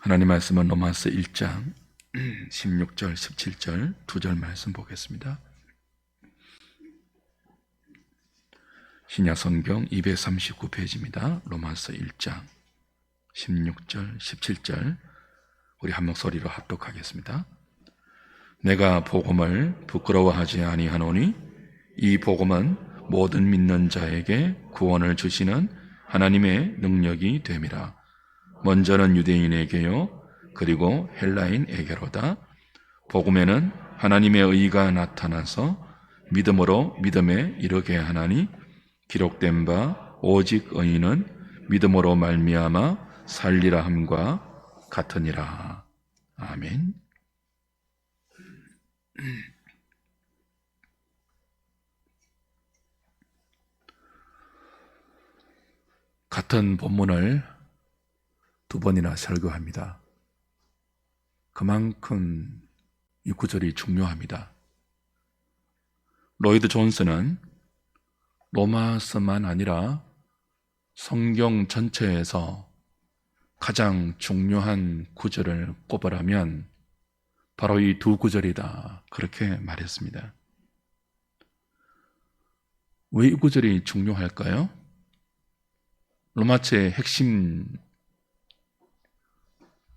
하나님 말씀은 로마서 1장 16절, 17절 두 절 말씀 보겠습니다. 신약성경 239페이지입니다. 로마서 1장 16절, 17절 우리 한 목소리로 합독하겠습니다. 내가 복음을 부끄러워하지 아니하노니 이 복음은 모든 믿는 자에게 구원을 주시는 하나님의 능력이 됨이라. 먼저는 유대인에게요 그리고 헬라인에게로다. 복음에는 하나님의 의가 나타나서 믿음으로 믿음에 이르게 하나니 기록된 바 오직 의인은 믿음으로 말미암아 살리라 함과 같으니라. 아멘. 같은 본문을 두 번이나 설교합니다. 그만큼 이 구절이 중요합니다. 로이드 존스는 로마서만 아니라 성경 전체에서 가장 중요한 구절을 꼽으라면 바로 이 두 구절이다, 그렇게 말했습니다. 왜 이 구절이 중요할까요? 로마서의 핵심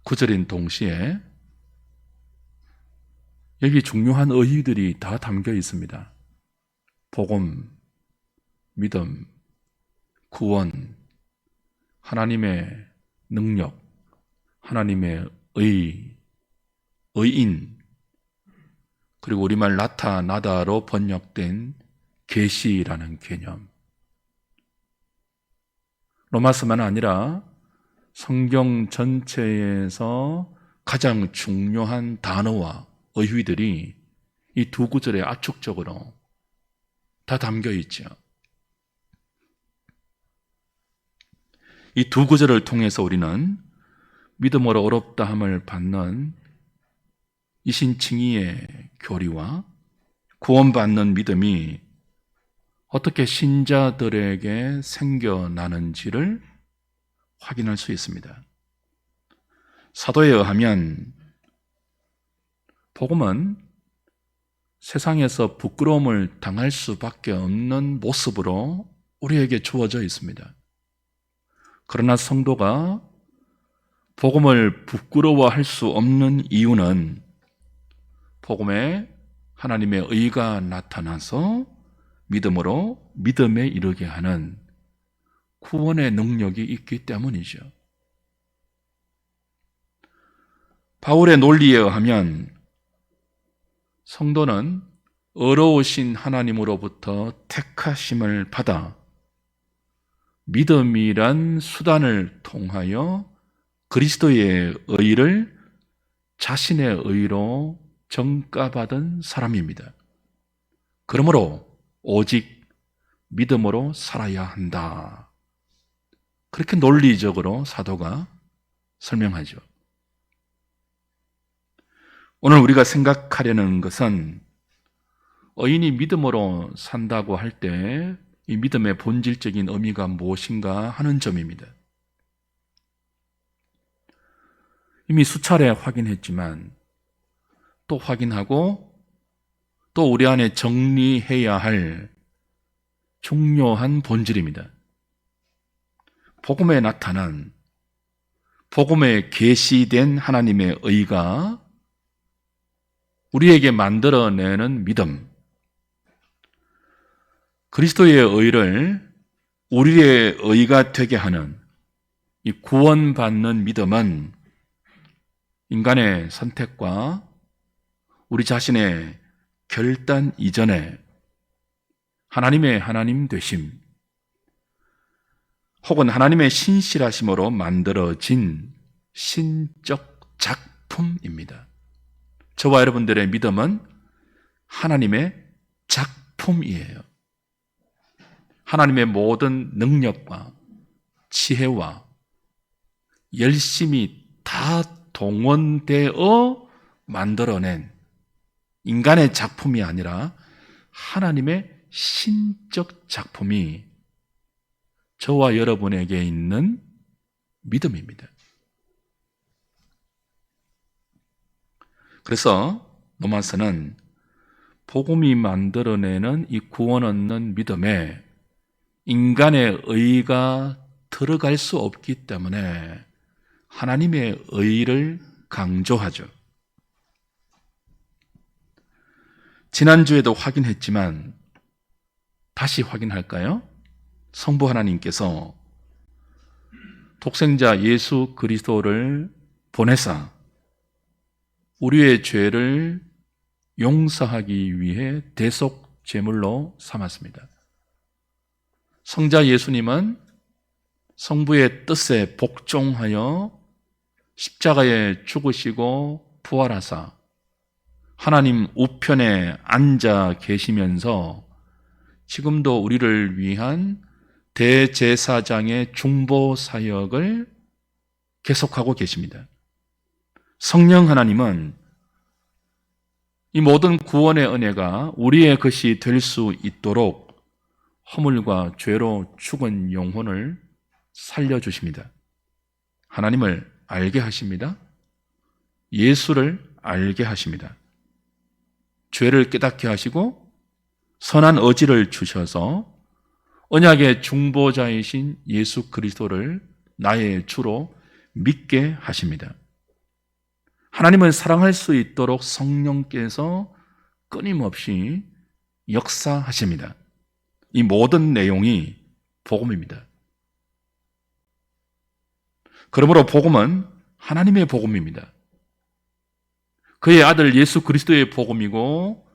구절인 동시에 여기 중요한 의의들이 다 담겨 있습니다. 복음, 믿음, 구원, 하나님의 능력, 하나님의 의인, 그리고 우리말 나타나다로 번역된 계시라는 개념. 로마서만 아니라 성경 전체에서 가장 중요한 단어와 의휘들이 이 두 구절에 압축적으로 다 담겨 있죠. 이 두 구절을 통해서 우리는 믿음으로 어렵다함을 받는 이신칭의의 교리와 구원받는 믿음이 어떻게 신자들에게 생겨나는지를 확인할 수 있습니다. 사도에 의하면 복음은 세상에서 부끄러움을 당할 수밖에 없는 모습으로 우리에게 주어져 있습니다. 그러나 성도가 복음을 부끄러워할 수 없는 이유는 복음에 하나님의 의가 나타나서 믿음으로 믿음에 이르게 하는 구원의 능력이 있기 때문이죠. 바울의 논리에 의하면 성도는 의로우신 하나님으로부터 택하심을 받아 믿음이란 수단을 통하여 그리스도의 의를 자신의 의로 정가받은 사람입니다. 그러므로 오직 믿음으로 살아야 한다. 그렇게 논리적으로 사도가 설명하죠. 오늘 우리가 생각하려는 것은 의인이 믿음으로 산다고 할 때 이 믿음의 본질적인 의미가 무엇인가 하는 점입니다. 이미 수차례 확인했지만 또 확인하고 또 우리 안에 정리해야 할 중요한 본질입니다. 복음에 나타난, 복음에 계시된 하나님의 의가 우리에게 만들어내는 믿음, 그리스도의 의를 우리의 의가 되게 하는 이 구원받는 믿음은 인간의 선택과 우리 자신의 결단 이전에 하나님의 하나님 되심 혹은 하나님의 신실하심으로 만들어진 신적 작품입니다. 저와 여러분들의 믿음은 하나님의 작품이에요. 하나님의 모든 능력과 지혜와 열심이 다 동원되어 만들어낸 인간의 작품이 아니라 하나님의 신적 작품이 저와 여러분에게 있는 믿음입니다. 그래서 로마서는 복음이 만들어내는 이 구원 얻는 믿음에 인간의 의가 들어갈 수 없기 때문에 하나님의 의를 강조하죠. 지난주에도 확인했지만 다시 확인할까요? 성부 하나님께서 독생자 예수 그리스도를 보내사 우리의 죄를 용서하기 위해 대속 제물로 삼았습니다. 성자 예수님은 성부의 뜻에 복종하여 십자가에 죽으시고 부활하사 하나님 우편에 앉아 계시면서 지금도 우리를 위한 대제사장의 중보 사역을 계속하고 계십니다. 성령 하나님은 이 모든 구원의 은혜가 우리의 것이 될 수 있도록 허물과 죄로 죽은 영혼을 살려주십니다. 하나님을 알게 하십니다. 예수를 알게 하십니다. 죄를 깨닫게 하시고 선한 의지를 주셔서 언약의 중보자이신 예수 그리스도를 나의 주로 믿게 하십니다. 하나님을 사랑할 수 있도록 성령께서 끊임없이 역사하십니다. 이 모든 내용이 복음입니다. 그러므로 복음은 하나님의 복음입니다. 그의 아들 예수 그리스도의 복음이고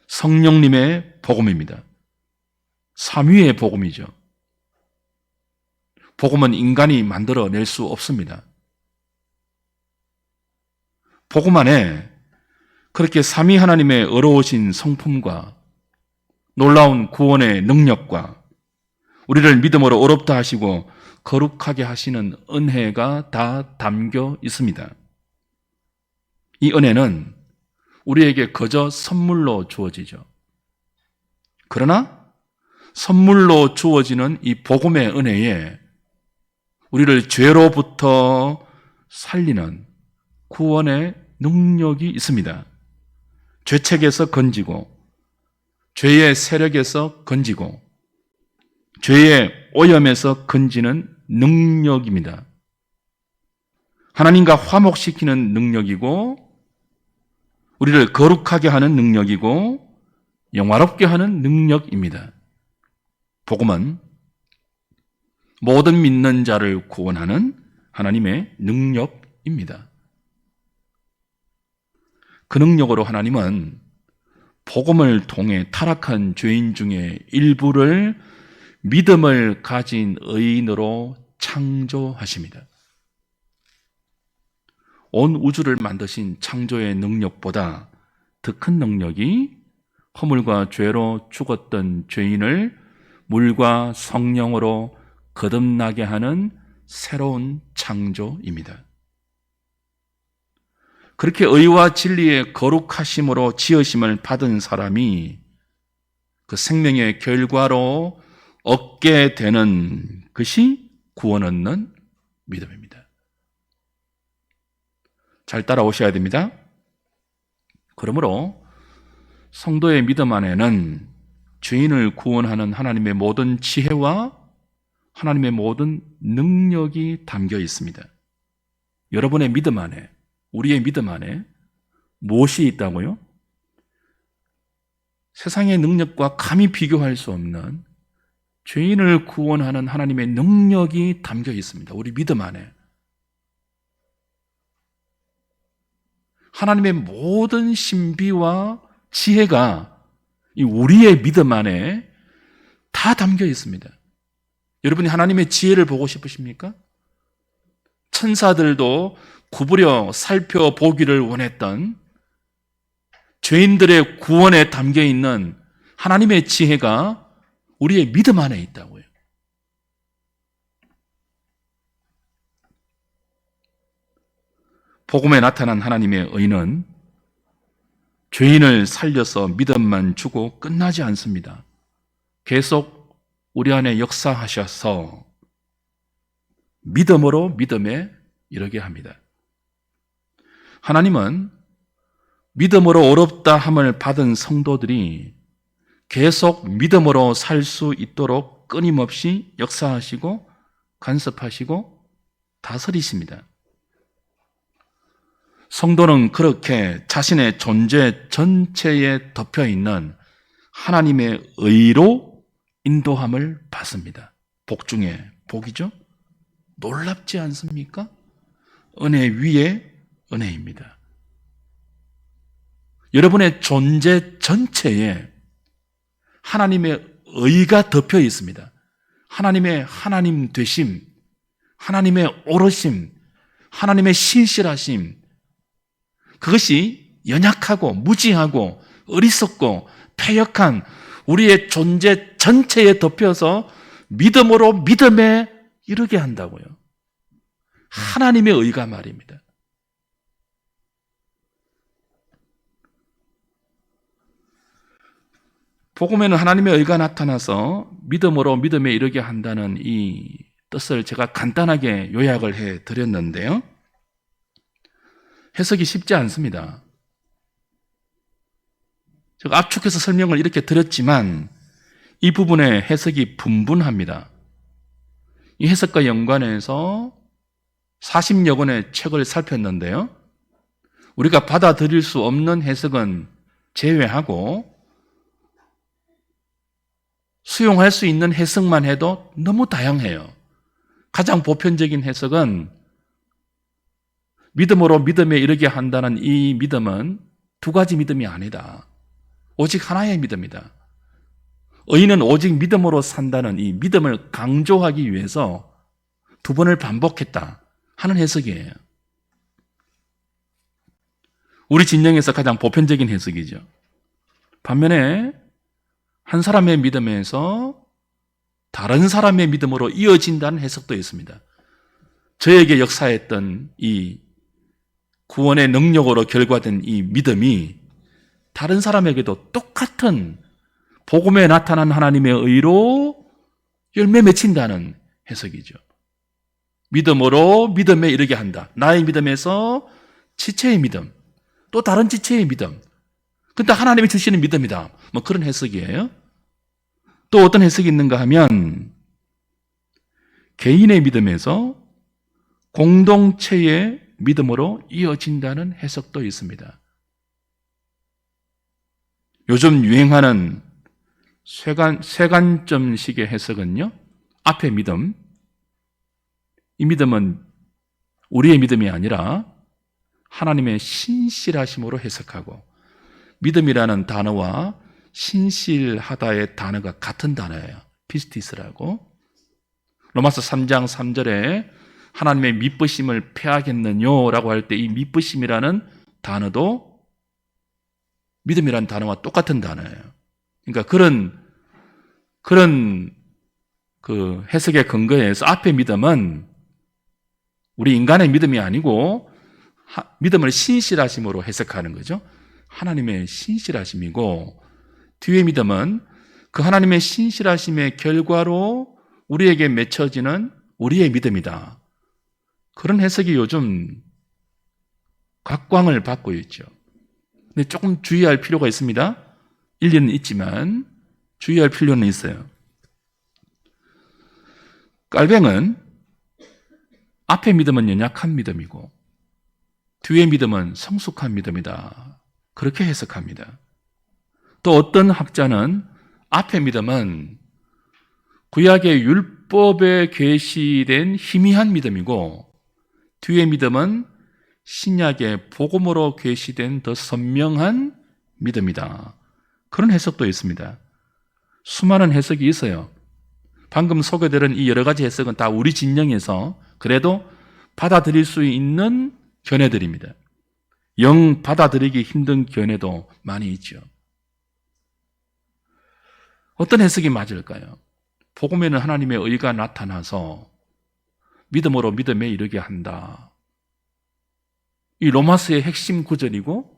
성령님의 복음입니다. 삼위의 복음이죠. 복음은 인간이 만들어낼 수 없습니다. 복음 안에 그렇게 삼위 하나님의 어려우신 성품과 놀라운 구원의 능력과 우리를 믿음으로 어렵다 하시고 거룩하게 하시는 은혜가 다 담겨 있습니다. 이 은혜는 우리에게 그저 선물로 주어지죠. 그러나 선물로 주어지는 이 복음의 은혜에 우리를 죄로부터 살리는 구원의 능력이 있습니다. 죄책에서 건지고 죄의 세력에서 건지고 죄의 오염에서 건지는 능력입니다. 하나님과 화목시키는 능력이고 우리를 거룩하게 하는 능력이고 영화롭게 하는 능력입니다. 복음은 모든 믿는 자를 구원하는 하나님의 능력입니다. 그 능력으로 하나님은 복음을 통해 타락한 죄인 중에 일부를 믿음을 가진 의인으로 창조하십니다. 온 우주를 만드신 창조의 능력보다 더 큰 능력이 허물과 죄로 죽었던 죄인을 물과 성령으로 거듭나게 하는 새로운 창조입니다. 그렇게 의와 진리의 거룩하심으로 지으심을 받은 사람이 그 생명의 결과로 얻게 되는 것이 구원 얻는 믿음입니다. 잘 따라오셔야 됩니다. 그러므로 성도의 믿음 안에는 죄인을 구원하는 하나님의 모든 지혜와 하나님의 모든 능력이 담겨 있습니다. 여러분의 믿음 안에, 우리의 믿음 안에 무엇이 있다고요? 세상의 능력과 감히 비교할 수 없는 죄인을 구원하는 하나님의 능력이 담겨 있습니다. 우리 믿음 안에. 하나님의 모든 신비와 지혜가 이 우리의 믿음 안에 다 담겨 있습니다. 여러분이 하나님의 지혜를 보고 싶으십니까? 천사들도 구부려 살펴보기를 원했던 죄인들의 구원에 담겨 있는 하나님의 지혜가 우리의 믿음 안에 있다고요. 복음에 나타난 하나님의 의는 죄인을 살려서 믿음만 주고 끝나지 않습니다. 계속 우리 안에 역사하셔서 믿음으로 믿음에 이르게 합니다. 하나님은 믿음으로 어렵다 함을 받은 성도들이 계속 믿음으로 살 수 있도록 끊임없이 역사하시고 간섭하시고 다스리십니다. 성도는 그렇게 자신의 존재 전체에 덮여 있는 하나님의 의로 인도함을 받습니다. 복 중에 복이죠? 놀랍지 않습니까? 은혜 위에 은혜입니다. 여러분의 존재 전체에 하나님의 의가 덮여 있습니다. 하나님의 하나님 되심, 하나님의 오르심, 하나님의 신실하심, 그것이 연약하고 무지하고 어리석고 패역한 우리의 존재 전체에 덮여서 믿음으로 믿음에 이르게 한다고요. 하나님의 의가 말입니다. 복음에는 하나님의 의가 나타나서 믿음으로 믿음에 이르게 한다는 이 뜻을 제가 간단하게 요약을 해 드렸는데요. 해석이 쉽지 않습니다. 제가 압축해서 설명을 이렇게 드렸지만 이 부분의 해석이 분분합니다. 이 해석과 연관해서 40여 권의 책을 살폈는데요. 우리가 받아들일 수 없는 해석은 제외하고 수용할 수 있는 해석만 해도 너무 다양해요. 가장 보편적인 해석은 믿음으로 믿음에 이르게 한다는 이 믿음은 두 가지 믿음이 아니다. 오직 하나의 믿음이다. 의인은 오직 믿음으로 산다는 이 믿음을 강조하기 위해서 두 번을 반복했다 하는 해석이에요. 우리 진영에서 가장 보편적인 해석이죠. 반면에 한 사람의 믿음에서 다른 사람의 믿음으로 이어진다는 해석도 있습니다. 저에게 역사했던 이 구원의 능력으로 결과된 이 믿음이 다른 사람에게도 똑같은 복음에 나타난 하나님의 의로 열매 맺힌다는 해석이죠. 믿음으로 믿음에 이르게 한다. 나의 믿음에서 지체의 믿음, 또 다른 지체의 믿음. 근데 하나님이 주시는 믿음이다. 뭐 그런 해석이에요. 또 어떤 해석이 있는가 하면 개인의 믿음에서 공동체의 믿음으로 이어진다는 해석도 있습니다. 요즘 유행하는 쇠관점식의 해석은요, 앞에 믿음, 이 믿음은 우리의 믿음이 아니라 하나님의 신실하심으로 해석하고, 믿음이라는 단어와 신실하다의 단어가 같은 단어예요. 피스티스라고. 로마서 3장 3절에 하나님의 미쁘심을 패하겠느뇨 라고 할 때 이 미쁘심이라는 단어도 믿음이라는 단어와 똑같은 단어예요. 그러니까 그런 그 해석의 근거에서 앞에 믿음은 우리 인간의 믿음이 아니고 믿음을 신실하심으로 해석하는 거죠. 하나님의 신실하심이고, 뒤의 믿음은 그 하나님의 신실하심의 결과로 우리에게 맺혀지는 우리의 믿음이다. 그런 해석이 요즘 각광을 받고 있죠. 근데 조금 주의할 필요가 있습니다. 일리는 있지만 주의할 필요는 있어요. 깔뱅은 앞의 믿음은 연약한 믿음이고 뒤의 믿음은 성숙한 믿음이다. 그렇게 해석합니다. 또 어떤 학자는 앞의 믿음은 구약의 율법에 계시된 희미한 믿음이고 뒤의 믿음은 신약의 복음으로 계시된 더 선명한 믿음이다. 그런 해석도 있습니다. 수많은 해석이 있어요. 방금 소개드린 이 여러 가지 해석은 다 우리 진영에서 그래도 받아들일 수 있는 견해들입니다. 영 받아들이기 힘든 견해도 많이 있죠. 어떤 해석이 맞을까요? 복음에는 하나님의 의가 나타나서 믿음으로 믿음에 이르게 한다. 이 로마서의 핵심 구절이고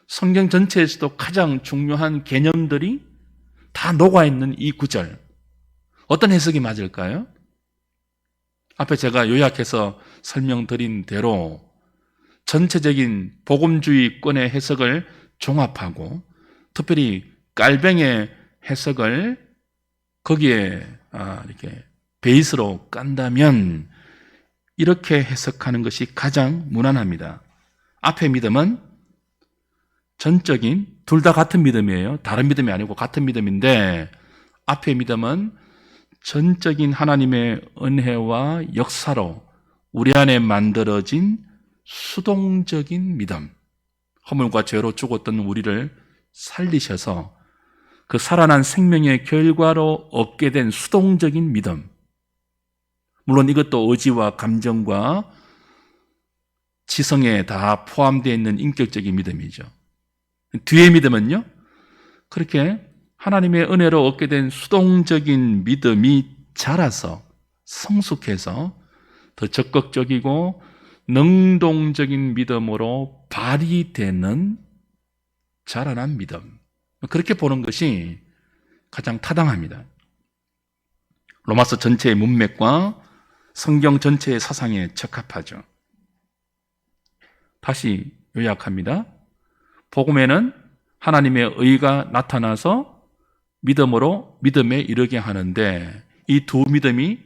성경 전체에서도 가장 중요한 개념들이 다 녹아있는 이 구절. 어떤 해석이 맞을까요? 앞에 제가 요약해서 설명드린 대로 전체적인 복음주의권의 해석을 종합하고 특별히 깔뱅의 해석을 거기에 이렇게 베이스로 깐다면 이렇게 해석하는 것이 가장 무난합니다. 앞의 믿음은 전적인, 둘 다 같은 믿음이에요. 다른 믿음이 아니고 같은 믿음인데 앞의 믿음은 전적인 하나님의 은혜와 역사로 우리 안에 만들어진 수동적인 믿음, 허물과 죄로 죽었던 우리를 살리셔서 그 살아난 생명의 결과로 얻게 된 수동적인 믿음. 물론 이것도 의지와 감정과 지성에 다 포함되어 있는 인격적인 믿음이죠. 뒤의 믿음은요, 그렇게 하나님의 은혜로 얻게 된 수동적인 믿음이 자라서 성숙해서 더 적극적이고 능동적인 믿음으로 발휘되는 자라난 믿음. 그렇게 보는 것이 가장 타당합니다. 로마서 전체의 문맥과 성경 전체의 사상에 적합하죠. 다시 요약합니다. 복음에는 하나님의 의가 나타나서 믿음으로 믿음에 이르게 하는데 이 두 믿음이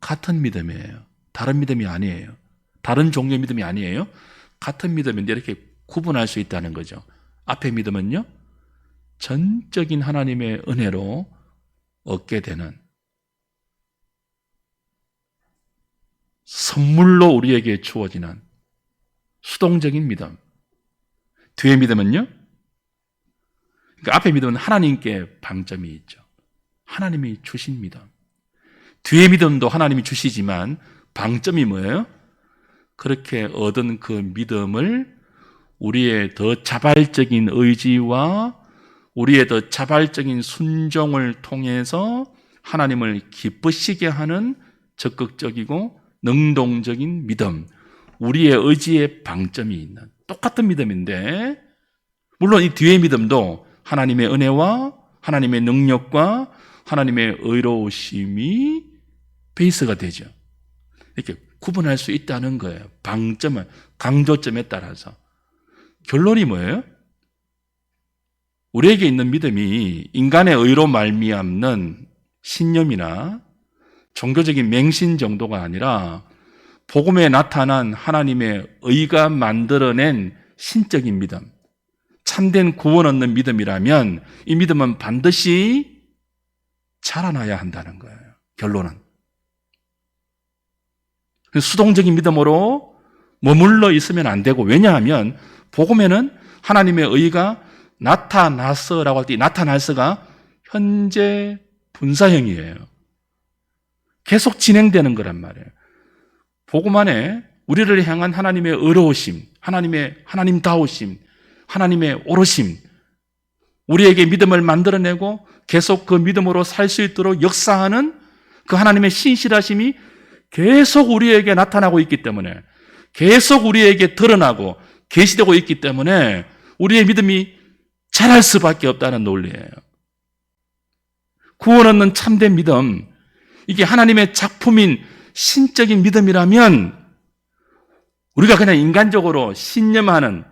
같은 믿음이에요. 다른 믿음이 아니에요. 다른 종류의 믿음이 아니에요. 같은 믿음인데 이렇게 구분할 수 있다는 거죠. 앞의 믿음은요, 전적인 하나님의 은혜로 얻게 되는 선물로 우리에게 주어지는 수동적인 믿음. 뒤의 믿음은요, 그러니까 앞의 믿음은 하나님께 방점이 있죠. 하나님이 주신 믿음. 뒤의 믿음도 하나님이 주시지만 방점이 뭐예요? 그렇게 얻은 그 믿음을 우리의 더 자발적인 의지와 우리의 더 자발적인 순종을 통해서 하나님을 기쁘시게 하는 적극적이고 능동적인 믿음, 우리의 의지에 방점이 있는 똑같은 믿음인데, 물론 이 뒤의 믿음도 하나님의 은혜와 하나님의 능력과 하나님의 의로우심이 베이스가 되죠. 이렇게 구분할 수 있다는 거예요. 방점을, 강조점에 따라서. 결론이 뭐예요? 우리에게 있는 믿음이 인간의 의로 말미암는 신념이나 종교적인 맹신 정도가 아니라 복음에 나타난 하나님의 의가 만들어낸 신적인 믿음, 참된 구원 얻는 믿음이라면 이 믿음은 반드시 자라나야 한다는 거예요. 결론은. 수동적인 믿음으로 머물러 있으면 안 되고, 왜냐하면 복음에는 하나님의 의가 나타났어라고 할 때 나타날서가 현재 분사형이에요. 계속 진행되는 거란 말이에요. 복음 안에 우리를 향한 하나님의 의로우심, 하나님의 하나님다우심, 하나님의 오르심, 우리에게 믿음을 만들어내고 계속 그 믿음으로 살 수 있도록 역사하는 그 하나님의 신실하심이 계속 우리에게 나타나고 있기 때문에, 계속 우리에게 드러나고 계시되고 있기 때문에 우리의 믿음이 자랄 수밖에 없다는 논리예요. 구원 얻는 참된 믿음, 이게 하나님의 작품인 신적인 믿음이라면 우리가 그냥 인간적으로 신념하는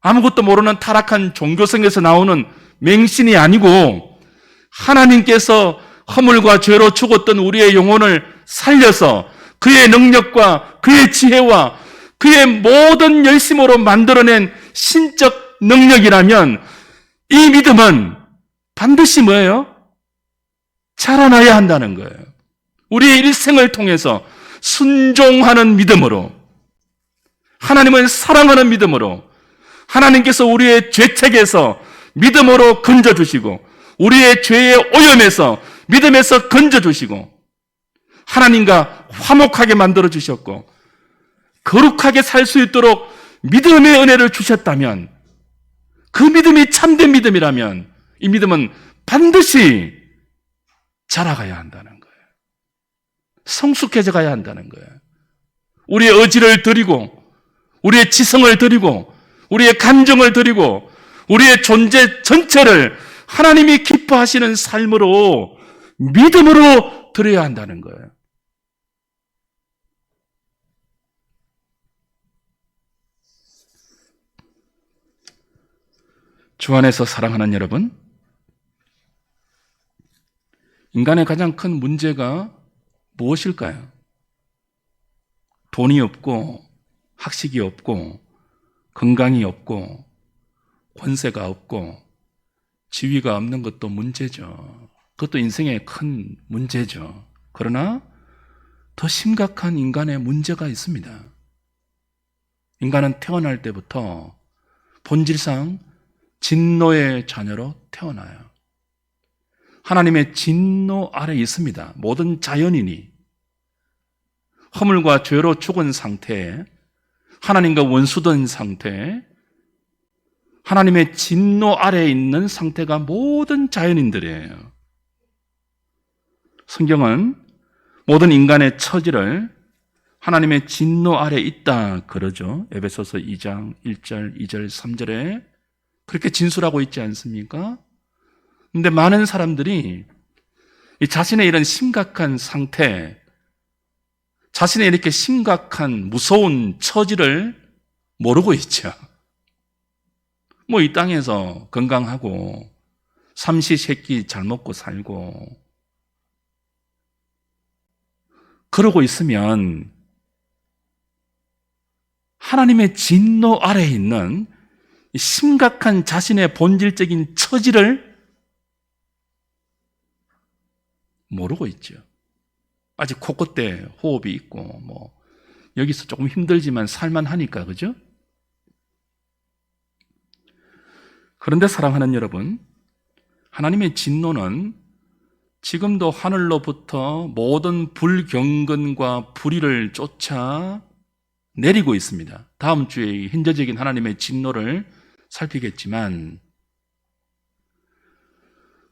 아무것도 모르는 타락한 종교성에서 나오는 맹신이 아니고 하나님께서 허물과 죄로 죽었던 우리의 영혼을 살려서 그의 능력과 그의 지혜와 그의 모든 열심으로 만들어낸 신적 능력이라면 이 믿음은 반드시 뭐예요? 자라나야 한다는 거예요. 우리의 일생을 통해서 순종하는 믿음으로, 하나님을 사랑하는 믿음으로, 하나님께서 우리의 죄책에서 믿음으로 건져주시고 우리의 죄의 오염에서 믿음에서 건져주시고 하나님과 화목하게 만들어주셨고 거룩하게 살 수 있도록 믿음의 은혜를 주셨다면, 그 믿음이 참된 믿음이라면 이 믿음은 반드시 자라가야 한다는 거예요. 성숙해져 가야 한다는 거예요. 우리의 의지를 드리고 우리의 지성을 드리고 우리의 감정을 드리고 우리의 존재 전체를 하나님이 기뻐하시는 삶으로, 믿음으로 드려야 한다는 거예요. 주 안에서 사랑하는 여러분, 인간의 가장 큰 문제가 무엇일까요? 돈이 없고 학식이 없고 건강이 없고 권세가 없고 지위가 없는 것도 문제죠. 그것도 인생의 큰 문제죠. 그러나 더 심각한 인간의 문제가 있습니다. 인간은 태어날 때부터 본질상 진노의 자녀로 태어나요. 하나님의 진노 아래 있습니다. 모든 자연인이 허물과 죄로 죽은 상태에 하나님과 원수된 상태에 하나님의 진노 아래에 있는 상태가 모든 자연인들이에요. 성경은 모든 인간의 처지를 하나님의 진노 아래에 있다 그러죠. 에베소서 2장 1절, 2절, 3절에 그렇게 진술하고 있지 않습니까? 그런데 많은 사람들이 이 자신의 이런 심각한 상태, 자신의 이렇게 심각한 무서운 처지를 모르고 있죠. 뭐 이 땅에서 건강하고 삼시세끼 잘 먹고 살고 그러고 있으면 하나님의 진노 아래에 있는 심각한 자신의 본질적인 처지를 모르고 있죠. 아직 코끝에 호흡이 있고 뭐 여기서 조금 힘들지만 살만하니까, 그죠? 그런데 사랑하는 여러분, 하나님의 진노는 지금도 하늘로부터 모든 불경건과 불의를 쫓아 내리고 있습니다. 다음 주에 현재적인 하나님의 진노를 살피겠지만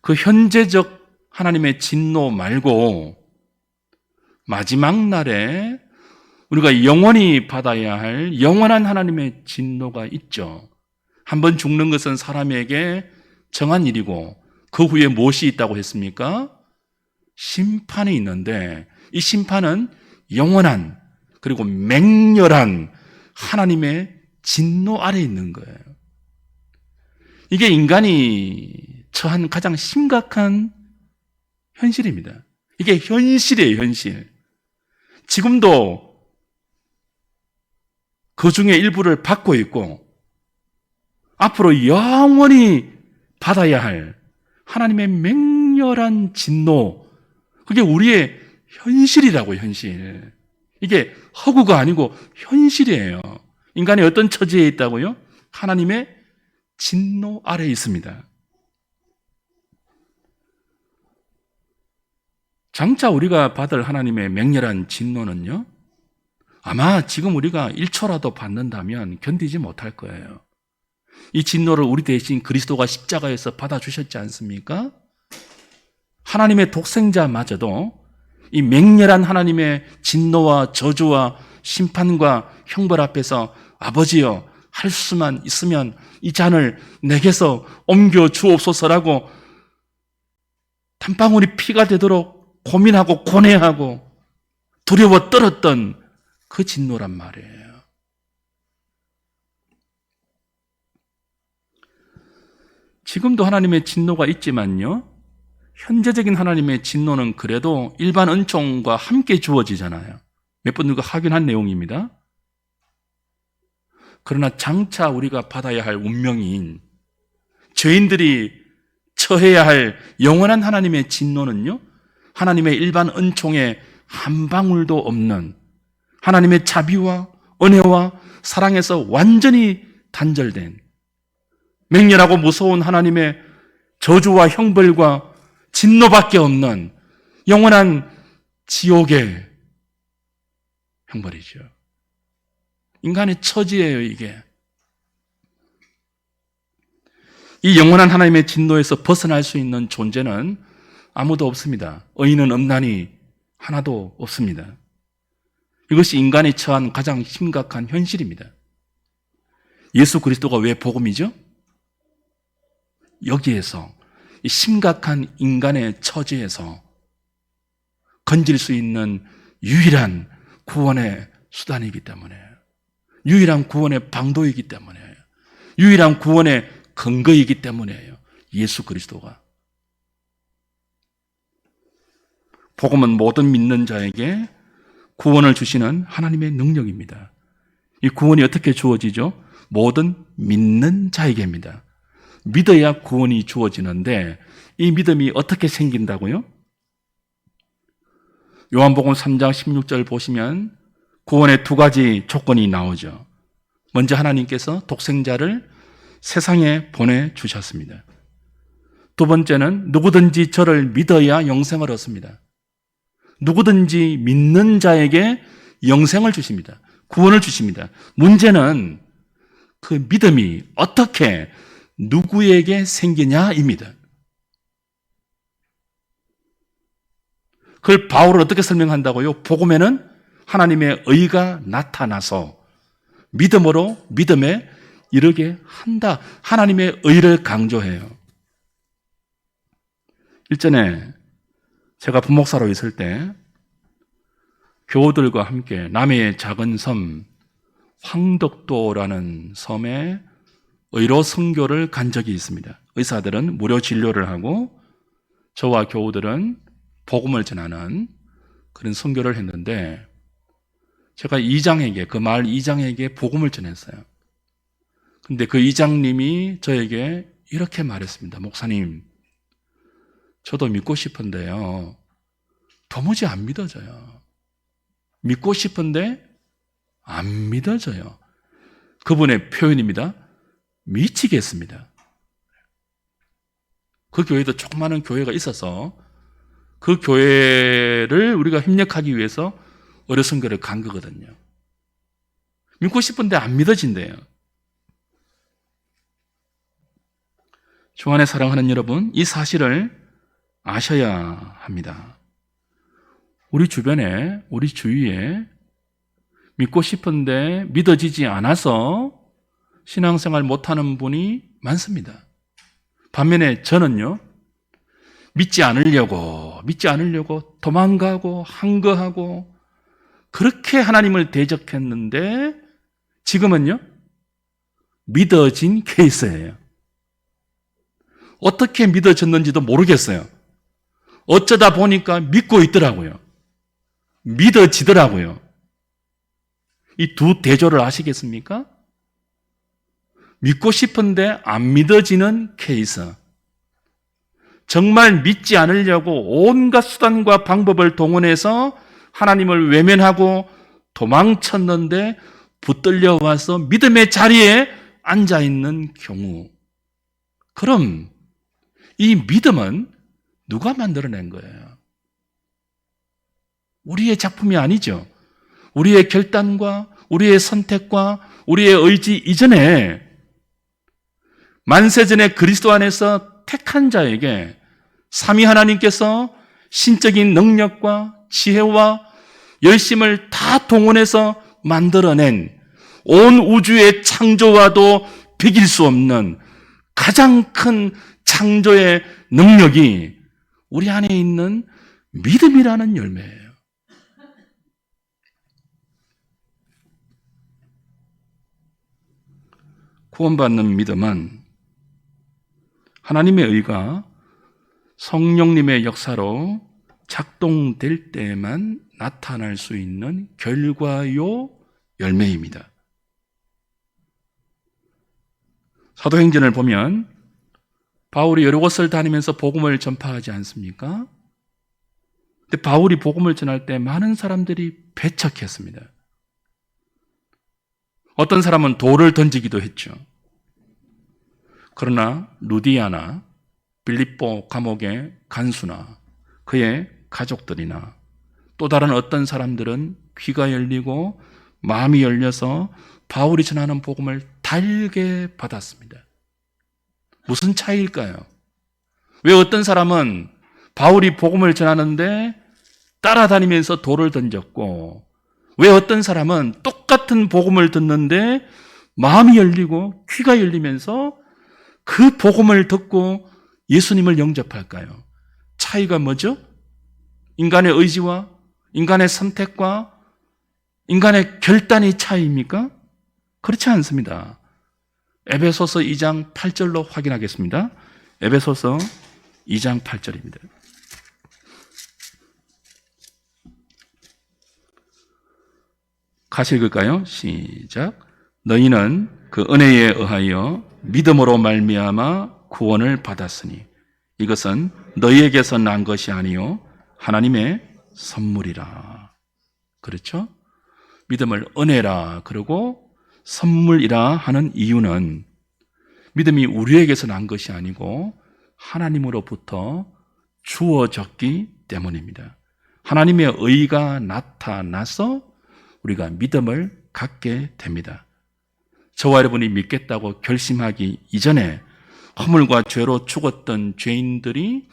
그 현재적 하나님의 진노 말고 마지막 날에 우리가 영원히 받아야 할 영원한 하나님의 진노가 있죠. 한번 죽는 것은 사람에게 정한 일이고 그 후에 무엇이 있다고 했습니까? 심판이 있는데 이 심판은 영원한 그리고 맹렬한 하나님의 진노 아래에 있는 거예요. 이게 인간이 처한 가장 심각한 현실입니다. 이게 현실이에요, 현실. 지금도 그 중에 일부를 받고 있고 앞으로 영원히 받아야 할 하나님의 맹렬한 진노, 그게 우리의 현실이라고, 현실. 이게 허구가 아니고 현실이에요. 인간이 어떤 처지에 있다고요? 하나님의 진노 아래에 있습니다. 장차 우리가 받을 하나님의 맹렬한 진노는요, 아마 지금 우리가 1초라도 받는다면 견디지 못할 거예요. 이 진노를 우리 대신 그리스도가 십자가에서 받아주셨지 않습니까? 하나님의 독생자마저도 이 맹렬한 하나님의 진노와 저주와 심판과 형벌 앞에서 아버지여, 할 수만 있으면 이 잔을 내게서 옮겨 주옵소서라고 단방울이 피가 되도록 고민하고 고뇌하고 두려워 떨었던 그 진노란 말이에요. 지금도 하나님의 진노가 있지만요, 현재적인 하나님의 진노는 그래도 일반 은총과 함께 주어지잖아요. 몇 번 누가 확인한 내용입니다. 그러나 장차 우리가 받아야 할 운명인 죄인들이 처해야 할 영원한 하나님의 진노는요, 하나님의 일반 은총에 한 방울도 없는 하나님의 자비와 은혜와 사랑에서 완전히 단절된 맹렬하고 무서운 하나님의 저주와 형벌과 진노밖에 없는 영원한 지옥의 형벌이죠. 인간의 처지예요, 이게. 이 영원한 하나님의 진노에서 벗어날 수 있는 존재는 아무도 없습니다. 의인은 없나니 하나도 없습니다. 이것이 인간이 처한 가장 심각한 현실입니다. 예수 그리스도가 왜 복음이죠? 여기에서 이 심각한 인간의 처지에서 건질 수 있는 유일한 구원의 수단이기 때문에, 유일한 구원의 방도이기 때문에, 유일한 구원의 근거이기 때문이에요. 예수 그리스도가. 복음은 모든 믿는 자에게 구원을 주시는 하나님의 능력입니다. 이 구원이 어떻게 주어지죠? 모든 믿는 자에게입니다. 믿어야 구원이 주어지는데 이 믿음이 어떻게 생긴다고요? 요한복음 3장 16절 보시면 구원의 두 가지 조건이 나오죠. 먼저 하나님께서 독생자를 세상에 보내주셨습니다. 두 번째는 누구든지 저를 믿어야 영생을 얻습니다. 누구든지 믿는 자에게 영생을 주십니다. 구원을 주십니다. 문제는 그 믿음이 어떻게 누구에게 생기냐입니다. 그걸 바울은 어떻게 설명한다고요? 복음에는 하나님의 의가 나타나서 믿음으로 믿음에 이르게 한다. 하나님의 의를 강조해요. 일전에 제가 부목사로 있을 때 교우들과 함께 남해의 작은 섬 황덕도라는 섬에 의로 선교를 간 적이 있습니다. 의사들은 무료 진료를 하고 저와 교우들은 복음을 전하는 그런 선교를 했는데 제가 이장에게, 그 마을 이장에게 복음을 전했어요. 근데 그 이장님이 저에게 이렇게 말했습니다. 목사님, 저도 믿고 싶은데요. 도무지 안 믿어져요. 믿고 싶은데 안 믿어져요. 그분의 표현입니다. 미치겠습니다. 그 교회도 조그마한 교회가 있어서 그 교회를 우리가 협력하기 위해서 어려선교를 간 거거든요. 믿고 싶은데 안 믿어진대요. 주 안에 사랑하는 여러분, 이 사실을 아셔야 합니다. 우리 주변에, 우리 주위에 믿고 싶은데 믿어지지 않아서 신앙생활 못하는 분이 많습니다. 반면에 저는요, 믿지 않으려고 도망가고 항거하고 그렇게 하나님을 대적했는데 지금은요, 믿어진 케이스예요. 어떻게 믿어졌는지도 모르겠어요. 어쩌다 보니까 믿고 있더라고요. 믿어지더라고요. 이 두 대조를 아시겠습니까? 믿고 싶은데 안 믿어지는 케이스. 정말 믿지 않으려고 온갖 수단과 방법을 동원해서 하나님을 외면하고 도망쳤는데 붙들려 와서 믿음의 자리에 앉아 있는 경우. 그럼 이 믿음은 누가 만들어낸 거예요? 우리의 작품이 아니죠. 우리의 결단과 우리의 선택과 우리의 의지 이전에 만세전에 그리스도 안에서 택한 자에게 삼위 하나님께서 신적인 능력과 지혜와 열심을 다 동원해서 만들어낸 온 우주의 창조와도 비길 수 없는 가장 큰 창조의 능력이 우리 안에 있는 믿음이라는 열매예요. 구원받는 믿음은 하나님의 의가 성령님의 역사로 작동될 때에만 나타날 수 있는 결과요 열매입니다. 사도행전을 보면 바울이 여러 곳을 다니면서 복음을 전파하지 않습니까? 근데 바울이 복음을 전할 때 많은 사람들이 배척했습니다. 어떤 사람은 돌을 던지기도 했죠. 그러나 루디아나 빌립보 감옥의 간수나 그의 가족들이나 또 다른 어떤 사람들은 귀가 열리고 마음이 열려서 바울이 전하는 복음을 달게 받았습니다. 무슨 차이일까요? 왜 어떤 사람은 바울이 복음을 전하는데 따라다니면서 돌을 던졌고 왜 어떤 사람은 똑같은 복음을 듣는데 마음이 열리고 귀가 열리면서 그 복음을 듣고 예수님을 영접할까요? 차이가 뭐죠? 인간의 의지와 인간의 선택과 인간의 결단의 차이입니까? 그렇지 않습니다. 에베소서 2장 8절로 확인하겠습니다. 에베소서 2장 8절입니다. 같이 읽을까요? 시작. 너희는 그 은혜에 의하여 믿음으로 말미암아 구원을 받았으니 이것은 너희에게서 난 것이 아니요 하나님의 선물이라. 그렇죠? 믿음을 은혜라 그러고 선물이라 하는 이유는 믿음이 우리에게서 난 것이 아니고 하나님으로부터 주어졌기 때문입니다. 하나님의 의가 나타나서 우리가 믿음을 갖게 됩니다. 저와 여러분이 믿겠다고 결심하기 이전에 허물과 죄로 죽었던 죄인들이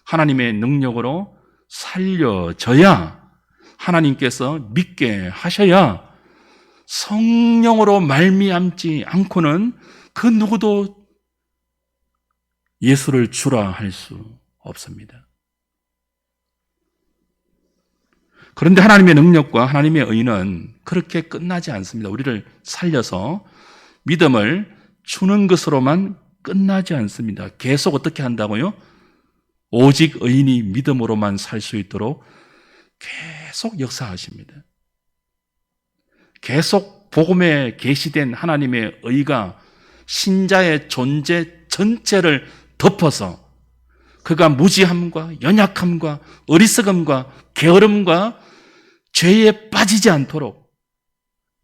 하나님의 능력으로 살려져야 하나님께서 믿게 하셔야 성령으로 말미암지 않고는 그 누구도 예수를 주라 할 수 없습니다. 그런데 하나님의 능력과 하나님의 의는 그렇게 끝나지 않습니다. 우리를 살려서 믿음을 주는 것으로만 끝나지 않습니다. 계속 어떻게 한다고요? 오직 의인이 믿음으로만 살 수 있도록 계속 역사하십니다. 계속 복음에 계시된 하나님의 의가 신자의 존재 전체를 덮어서 그가 무지함과 연약함과 어리석음과 게으름과 죄에 빠지지 않도록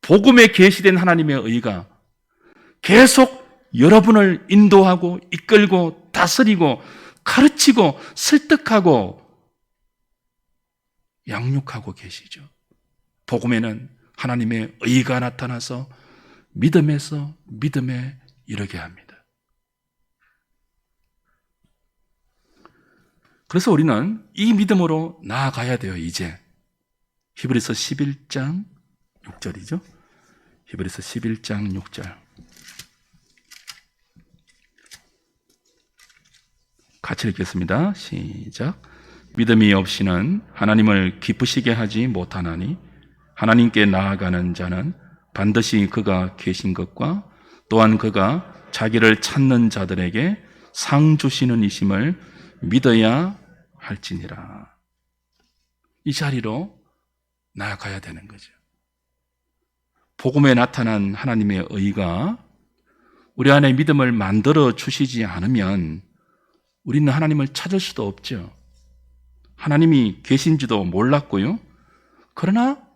복음에 계시된 하나님의 의가 계속 여러분을 인도하고 이끌고 다스리고 가르치고 설득하고 양육하고 계시죠. 복음에는 하나님의 의가 나타나서 믿음에서 믿음에 이르게 합니다. 그래서 우리는 이 믿음으로 나아가야 돼요. 이제 히브리서 11장 6절이죠. 히브리서 11장 6절 같이 읽겠습니다. 시작. 믿음이 없이는 하나님을 기쁘시게 하지 못하나니 하나님께 나아가는 자는 반드시 그가 계신 것과 또한 그가 자기를 찾는 자들에게 상 주시는 이심을 믿어야 할지니라. 이 자리로 나아가야 되는 거죠. 복음에 나타난 하나님의 의가 우리 안에 믿음을 만들어 주시지 않으면 우리는 하나님을 찾을 수도 없죠. 하나님이 계신지도 몰랐고요. 그러나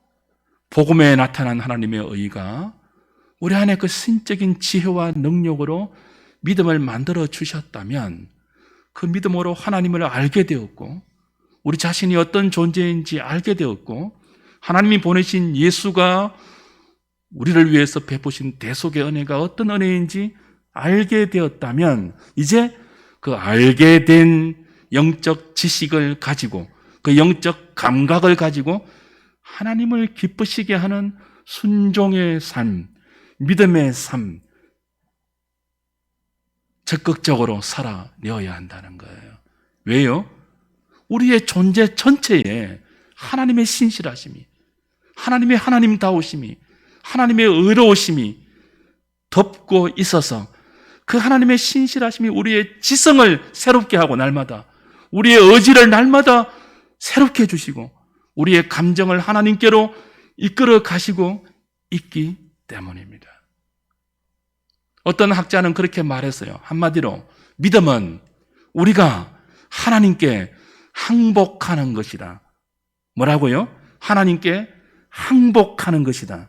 복음에 나타난 하나님의 의가 우리 안에 그 신적인 지혜와 능력으로 믿음을 만들어 주셨다면 그 믿음으로 하나님을 알게 되었고 우리 자신이 어떤 존재인지 알게 되었고 하나님이 보내신 예수가 우리를 위해서 베푸신 대속의 은혜가 어떤 은혜인지 알게 되었다면 이제 그 알게 된 영적 지식을 가지고 그 영적 감각을 가지고 하나님을 기쁘시게 하는 순종의 삶, 믿음의 삶 적극적으로 살아내어야 한다는 거예요. 왜요? 우리의 존재 전체에 하나님의 신실하심이, 하나님의 하나님다우심이, 하나님의 의로우심이 덮고 있어서 그 하나님의 신실하심이 우리의 지성을 새롭게 하고 날마다 우리의 의지를 날마다 새롭게 해주시고 우리의 감정을 하나님께로 이끌어 가시고 있기 때문입니다. 어떤 학자는 그렇게 말했어요. 한마디로 믿음은 우리가 하나님께 항복하는 것이다. 뭐라고요? 하나님께 항복하는 것이다.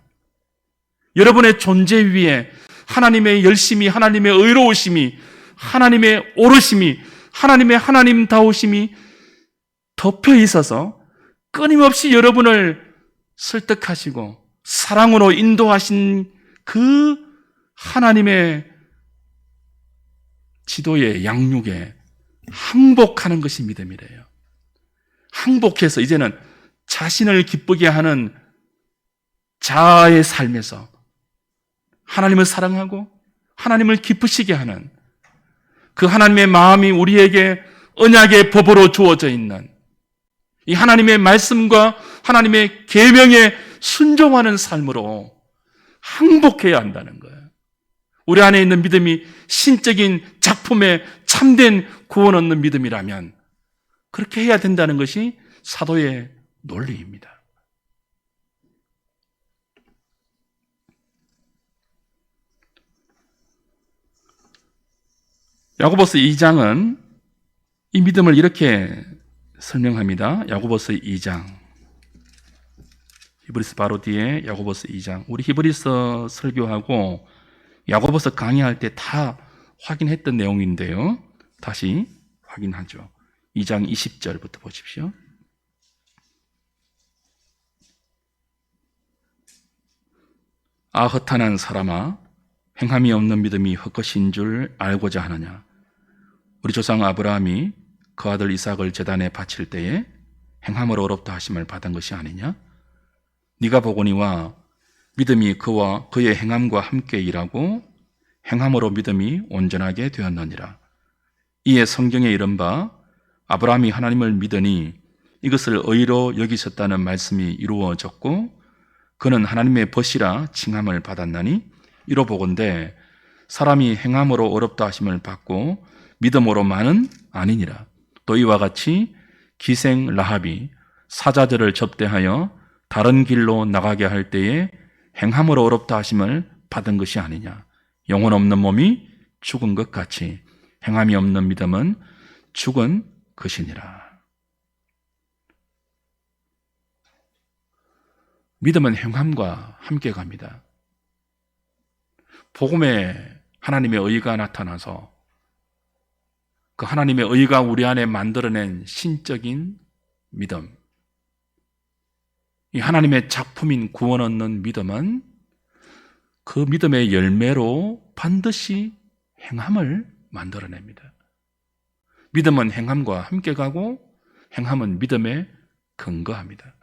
여러분의 존재 위에 하나님의 열심이, 하나님의 의로우심이, 하나님의 오르심이, 하나님의 하나님다우심이 덮여 있어서 끊임없이 여러분을 설득하시고 사랑으로 인도하신 그 하나님의 지도에 양육에 항복하는 것이 믿음이래요. 항복해서 이제는 자신을 기쁘게 하는 자아의 삶에서 하나님을 사랑하고 하나님을 기쁘시게 하는 그 하나님의 마음이 우리에게 언약의 법으로 주어져 있는 이 하나님의 말씀과 하나님의 계명에 순종하는 삶으로 항복해야 한다는 거예요. 우리 안에 있는 믿음이 신적인 작품에 참된 구원 얻는 믿음이라면 그렇게 해야 된다는 것이 사도의 논리입니다. 야고보서 2장은 이 믿음을 이렇게 설명합니다. 야고보서 2장. 히브리서 바로 뒤에 야고보서 2장. 우리 히브리서 설교하고 야고보서 강의할 때 다 확인했던 내용인데요. 다시 확인하죠. 2장 20절부터 보십시오. 아 허탄한 사람아, 행함이 없는 믿음이 헛것인 줄 알고자 하느냐. 우리 조상 아브라함이 그 아들 이삭을 제단에 바칠 때에 행함으로 어렵다 하심을 받은 것이 아니냐? 네가 보거니와 믿음이 그와 그의 행함과 함께 일하고 행함으로 믿음이 온전하게 되었느니라. 이에 성경에 이른바 아브라함이 하나님을 믿으니 이것을 의로 여기셨다는 말씀이 이루어졌고 그는 하나님의 벗이라 칭함을 받았나니 이로 보건대 사람이 행함으로 어렵다 하심을 받고 믿음으로만은 아니니라. 또 이와 같이 기생 라합이 사자들을 접대하여 다른 길로 나가게 할 때에 행함으로 어렵다 하심을 받은 것이 아니냐. 영혼 없는 몸이 죽은 것 같이 행함이 없는 믿음은 죽은 것이니라. 믿음은 행함과 함께 갑니다. 복음에 하나님의 의가 나타나서 그 하나님의 의가 우리 안에 만들어낸 신적인 믿음, 이 하나님의 작품인 구원 얻는 믿음은 그 믿음의 열매로 반드시 행함을 만들어냅니다. 믿음은 행함과 함께 가고 행함은 믿음에 근거합니다.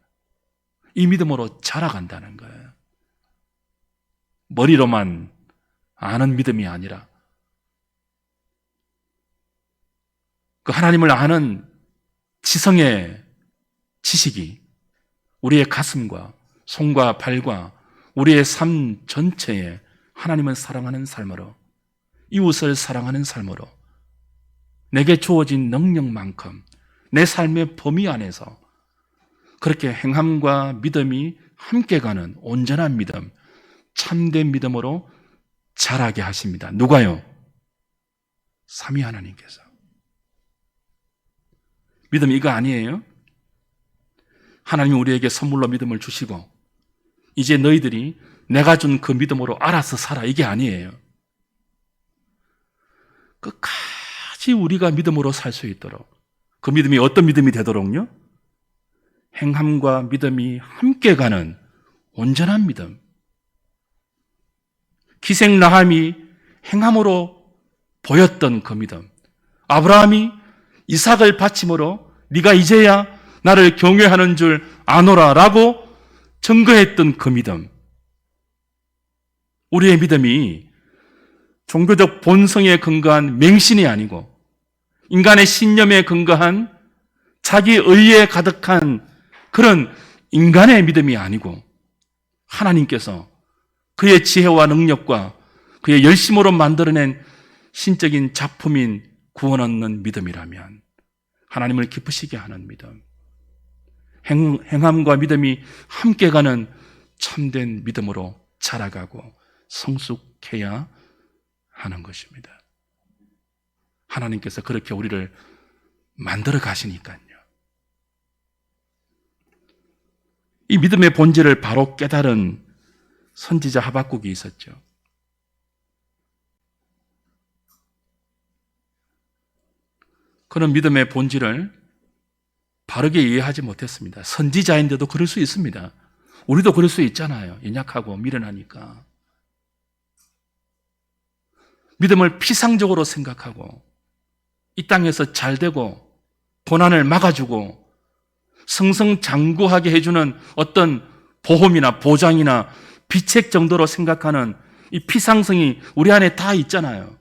이 믿음으로 자라간다는 거예요. 머리로만 아는 믿음이 아니라 그 하나님을 아는 지성의 지식이 우리의 가슴과 손과 발과 우리의 삶 전체에 하나님을 사랑하는 삶으로, 이웃을 사랑하는 삶으로 내게 주어진 능력만큼 내 삶의 범위 안에서 그렇게 행함과 믿음이 함께 가는 온전한 믿음, 참된 믿음으로 자라게 하십니다. 누가요? 삼위 하나님께서. 믿음 이거 아니에요? 하나님이 우리에게 선물로 믿음을 주시고 이제 너희들이 내가 준 그 믿음으로 알아서 살아, 이게 아니에요. 끝까지 우리가 믿음으로 살 수 있도록, 그 믿음이 어떤 믿음이 되도록요? 행함과 믿음이 함께 가는 온전한 믿음. 기생 라함이 행함으로 보였던 그 믿음, 아브라함이 이삭을 바침으로 네가 이제야 나를 경외하는 줄 아노라 라고 증거했던 그 믿음. 우리의 믿음이 종교적 본성에 근거한 맹신이 아니고 인간의 신념에 근거한 자기 의에 가득한 그런 인간의 믿음이 아니고 하나님께서 그의 지혜와 능력과 그의 열심으로 만들어낸 신적인 작품인 구원 얻는 믿음이라면 하나님을 기쁘시게 하는 믿음, 행함과 믿음이 함께 가는 참된 믿음으로 자라가고 성숙해야 하는 것입니다. 하나님께서 그렇게 우리를 만들어 가시니까요. 이 믿음의 본질을 바로 깨달은 선지자 하박국이 있었죠. 그런 믿음의 본질을 바르게 이해하지 못했습니다. 선지자인데도 그럴 수 있습니다. 우리도 그럴 수 있잖아요. 연약하고 미련하니까. 믿음을 피상적으로 생각하고 이 땅에서 잘되고 고난을 막아주고 승승장구하게 해주는 어떤 보험이나 보장이나 비책 정도로 생각하는 이 피상성이 우리 안에 다 있잖아요.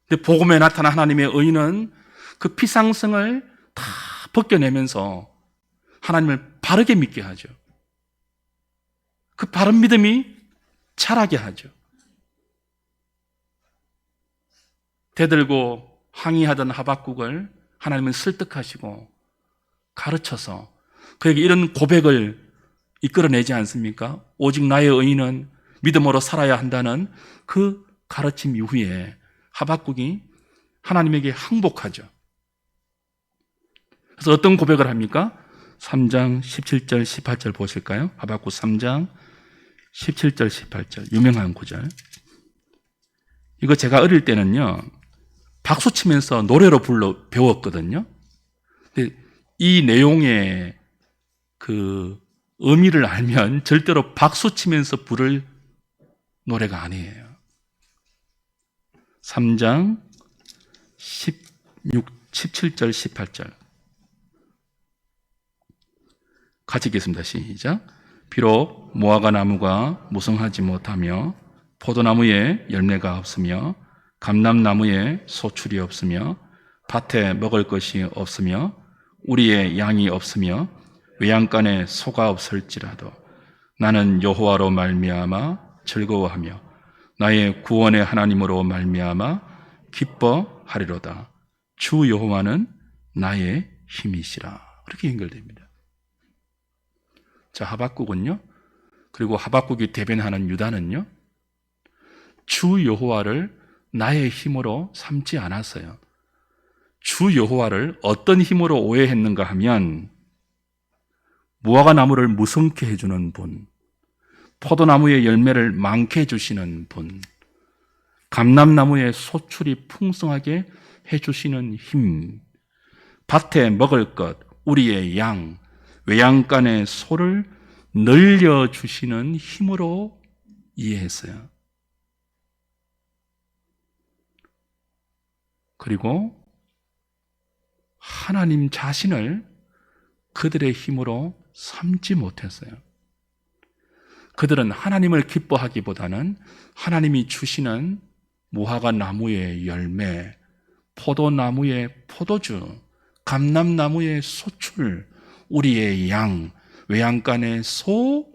근데 복음에 나타난 하나님의 의는 그 피상성을 다 벗겨내면서 하나님을 바르게 믿게 하죠. 그 바른 믿음이 자라게 하죠. 대들고 항의하던 하박국을 하나님은 설득하시고 가르쳐서 그에게 이런 고백을 이끌어내지 않습니까? 오직 나의 의인은 믿음으로 살아야 한다는 그 가르침 이후에 하박국이 하나님에게 항복하죠. 그래서 어떤 고백을 합니까? 3장 17절 18절 보실까요? 하박국 3장 17절 18절 유명한 구절. 이거 제가 어릴 때는요 박수 치면서 노래로 불러 배웠거든요. 근데 이 내용의 그 의미를 알면 절대로 박수 치면서 부를 노래가 아니에요. 3장 17절 18절 같이 읽겠습니다. 시작. 비록 무화과 나무가 무성하지 못하며 포도나무에 열매가 없으며 감람나무에 소출이 없으며 밭에 먹을 것이 없으며 우리의 양이 없으며 외양간에 소가 없을지라도 나는 여호와로 말미암아 즐거워하며 나의 구원의 하나님으로 말미암아 기뻐하리로다. 주 여호와는 나의 힘이시라. 그렇게 연결됩니다. 자, 하박국은요, 그리고 하박국이 대변하는 유다는요, 주 여호와를 나의 힘으로 삼지 않았어요. 주 여호와를 어떤 힘으로 오해했는가 하면 무화과 나무를 무성케 해주는 분, 포도나무의 열매를 많게 해주시는 분, 감람나무의 소출이 풍성하게 해주시는 힘, 밭에 먹을 것, 우리의 양, 외양간의 소를 늘려주시는 힘으로 이해했어요. 그리고 하나님 자신을 그들의 힘으로 삼지 못했어요. 그들은 하나님을 기뻐하기보다는 하나님이 주시는 무화과 나무의 열매, 포도나무의 포도주, 감람나무의 소출, 우리의 양, 외양간의 소,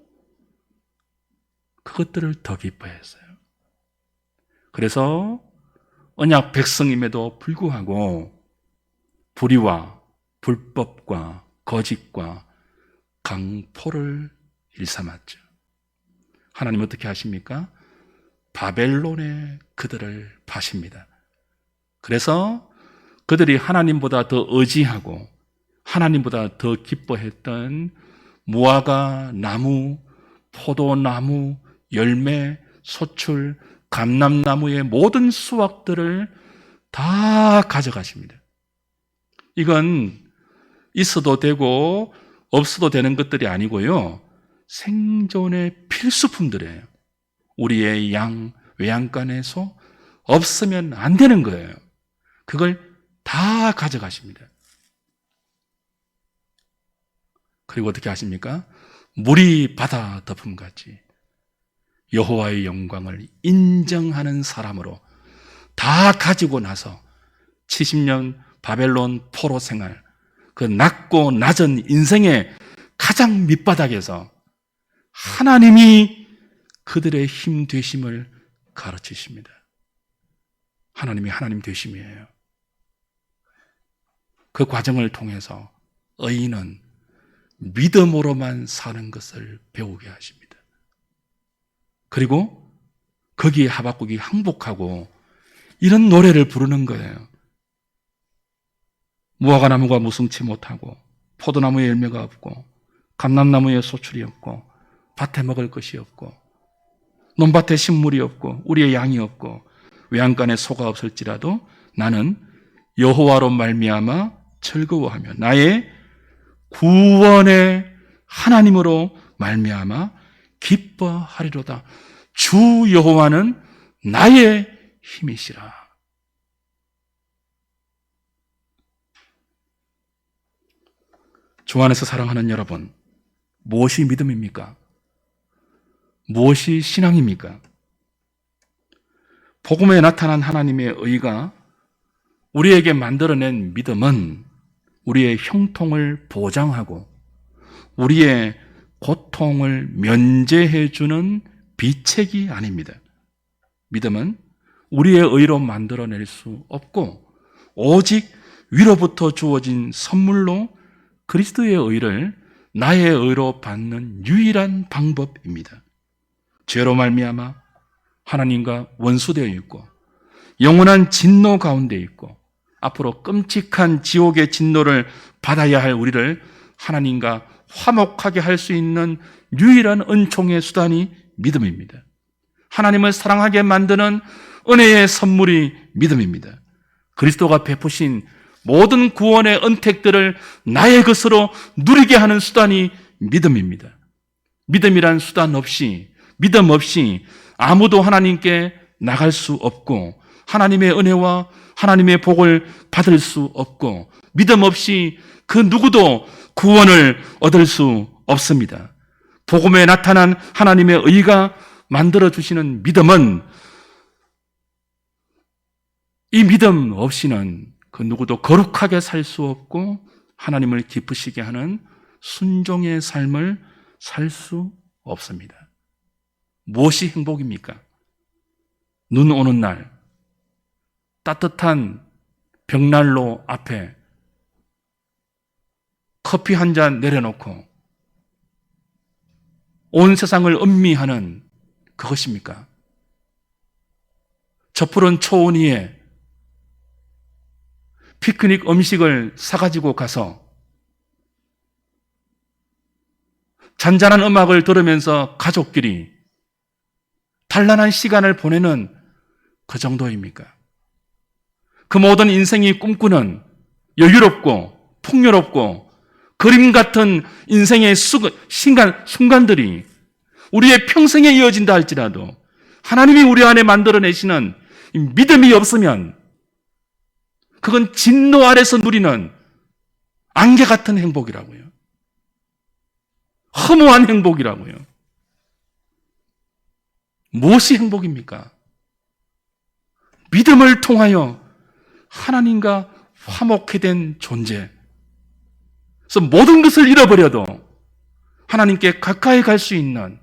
그것들을 더 기뻐했어요. 그래서 언약 백성임에도 불구하고 불의와 불법과 거짓과 강포를 일삼았죠. 하나님 어떻게 하십니까? 바벨론에 그들을 파십니다. 그래서 그들이 하나님보다 더 의지하고 하나님보다 더 기뻐했던 무화과 나무, 포도나무, 열매, 소출, 감람나무의 모든 수확들을 다 가져가십니다. 이건 있어도 되고 없어도 되는 것들이 아니고요, 생존의 필수품들이에요. 우리의 양, 외양간의 소, 없으면 안 되는 거예요. 그걸 다 가져가십니다. 그리고 어떻게 하십니까? 물이 바다 덮음같이 여호와의 영광을 인정하는 사람으로 다 가지고 나서 70년 바벨론 포로 생활, 그 낮고 낮은 인생의 가장 밑바닥에서 하나님이 그들의 힘 되심을 가르치십니다. 하나님이 하나님 되심이에요. 그 과정을 통해서 의인은 믿음으로만 사는 것을 배우게 하십니다. 그리고 거기에 하박국이 항복하고 이런 노래를 부르는 거예요. 무화과 나무가 무성치 못하고 포도나무에 열매가 없고 감람나무에 소출이 없고 밭에 먹을 것이 없고 논밭에 식물이 없고 우리의 양이 없고 외양간에 소가 없을지라도 나는 여호와로 말미암아 즐거워하며 나의 구원의 하나님으로 말미암아 기뻐하리로다. 주 여호와는 나의 힘이시라. 주 안에서 사랑하는 여러분, 무엇이 믿음입니까? 무엇이 신앙입니까? 복음에 나타난 하나님의 의가 우리에게 만들어낸 믿음은 우리의 형통을 보장하고 우리의 고통을 면제해주는 비책이 아닙니다. 믿음은 우리의 의로 만들어낼 수 없고 오직 위로부터 주어진 선물로 그리스도의 의를 나의 의로 받는 유일한 방법입니다. 죄로 말미암아 하나님과 원수되어 있고 영원한 진노 가운데 있고 앞으로 끔찍한 지옥의 진노를 받아야 할 우리를 하나님과 화목하게 할 수 있는 유일한 은총의 수단이 믿음입니다. 하나님을 사랑하게 만드는 은혜의 선물이 믿음입니다. 그리스도가 베푸신 모든 구원의 은택들을 나의 것으로 누리게 하는 수단이 믿음입니다. 믿음이란 수단 없이, 믿음 없이 아무도 하나님께 나갈 수 없고 하나님의 은혜와 하나님의 복을 받을 수 없고 믿음 없이 그 누구도 구원을 얻을 수 없습니다. 복음에 나타난 하나님의 의가 만들어주시는 믿음은 이 믿음 없이는 그 누구도 거룩하게 살 수 없고 하나님을 기쁘시게 하는 순종의 삶을 살 수 없습니다. 무엇이 행복입니까? 눈 오는 날, 따뜻한 벽난로 앞에 커피 한 잔 내려놓고 온 세상을 음미하는 그것입니까? 저 푸른 초원 위에 피크닉 음식을 사가지고 가서 잔잔한 음악을 들으면서 가족끼리 단란한 시간을 보내는 그 정도입니까? 그 모든 인생이 꿈꾸는 여유롭고 풍요롭고 그림 같은 인생의 순간들이 우리의 평생에 이어진다 할지라도 하나님이 우리 안에 만들어내시는 믿음이 없으면 그건 진노 아래서 누리는 안개 같은 행복이라고요. 허무한 행복이라고요. 무엇이 행복입니까? 믿음을 통하여 하나님과 화목해 된 존재. 그래서 모든 것을 잃어버려도 하나님께 가까이 갈 수 있는,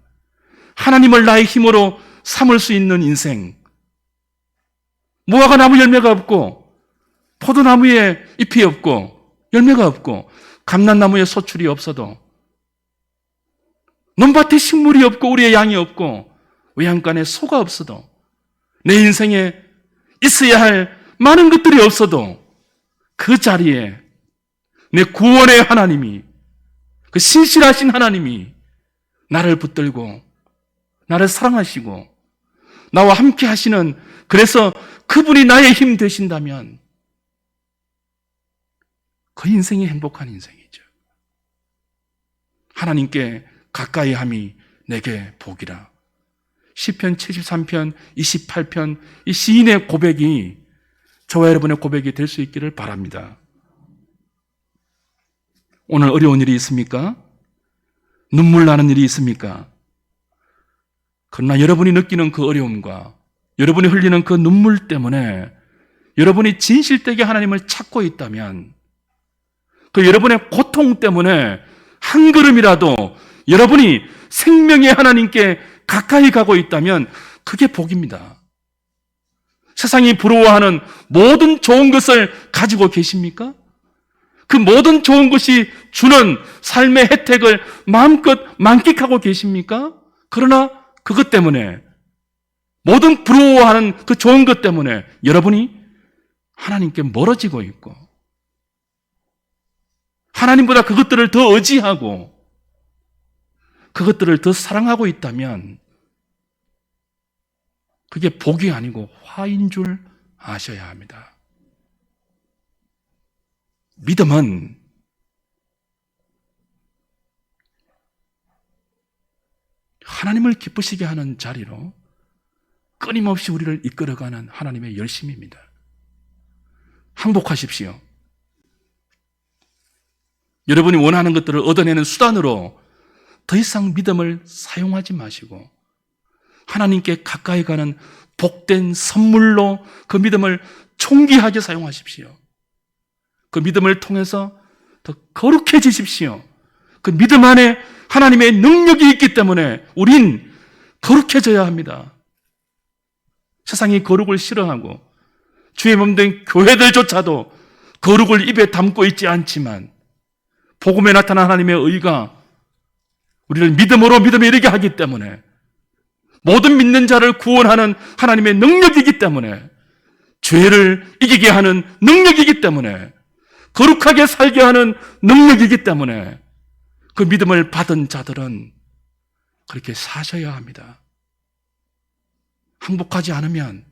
하나님을 나의 힘으로 삼을 수 있는 인생. 무화과 나무 열매가 없고 포도나무에 잎이 없고 열매가 없고 감람나무에 소출이 없어도 논밭에 식물이 없고 우리의 양이 없고 외양간에 소가 없어도 내 인생에 있어야 할 많은 것들이 없어도 그 자리에 내 구원의 하나님이, 그 신실하신 하나님이 나를 붙들고 나를 사랑하시고 나와 함께 하시는, 그래서 그분이 나의 힘 되신다면 그 인생이 행복한 인생이죠. 하나님께 가까이 함이 내게 복이라. 시편 73편, 28편 이 시인의 고백이 저와 여러분의 고백이 될 수 있기를 바랍니다. 오늘 어려운 일이 있습니까? 눈물 나는 일이 있습니까? 그러나 여러분이 느끼는 그 어려움과 여러분이 흘리는 그 눈물 때문에 여러분이 진실되게 하나님을 찾고 있다면, 그 여러분의 고통 때문에 한 걸음이라도 여러분이 생명의 하나님께 가까이 가고 있다면 그게 복입니다. 세상이 부러워하는 모든 좋은 것을 가지고 계십니까? 그 모든 좋은 것이 주는 삶의 혜택을 마음껏 만끽하고 계십니까? 그러나 그것 때문에, 모든 부러워하는 그 좋은 것 때문에 여러분이 하나님께 멀어지고 있고 하나님보다 그것들을 더 의지하고 그것들을 더 사랑하고 있다면 그게 복이 아니고 화인 줄 아셔야 합니다. 믿음은 하나님을 기쁘시게 하는 자리로 끊임없이 우리를 이끌어가는 하나님의 열심입니다. 항복하십시오. 여러분이 원하는 것들을 얻어내는 수단으로 더 이상 믿음을 사용하지 마시고 하나님께 가까이 가는 복된 선물로 그 믿음을 총기하게 사용하십시오. 그 믿음을 통해서 더 거룩해지십시오. 그 믿음 안에 하나님의 능력이 있기 때문에 우린 거룩해져야 합니다. 세상이 거룩을 싫어하고 주의 몸된 교회들조차도 거룩을 입에 담고 있지 않지만 복음에 나타난 하나님의 의가 우리를 믿음으로 믿음에 이르게 하기 때문에 모든 믿는 자를 구원하는 하나님의 능력이기 때문에 죄를 이기게 하는 능력이기 때문에 거룩하게 살게 하는 능력이기 때문에 그 믿음을 받은 자들은 그렇게 사셔야 합니다. 항복하지 않으면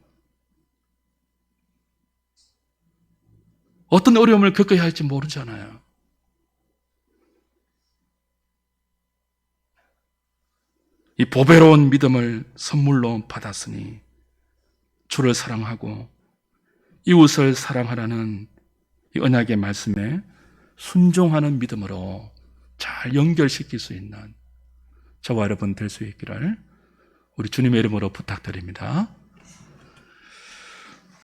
어떤 어려움을 겪어야 할지 모르잖아요. 이 보배로운 믿음을 선물로 받았으니 주를 사랑하고 이웃을 사랑하라는 이 언약의 말씀에 순종하는 믿음으로 잘 연결시킬 수 있는 저와 여러분 될 수 있기를 우리 주님의 이름으로 부탁드립니다.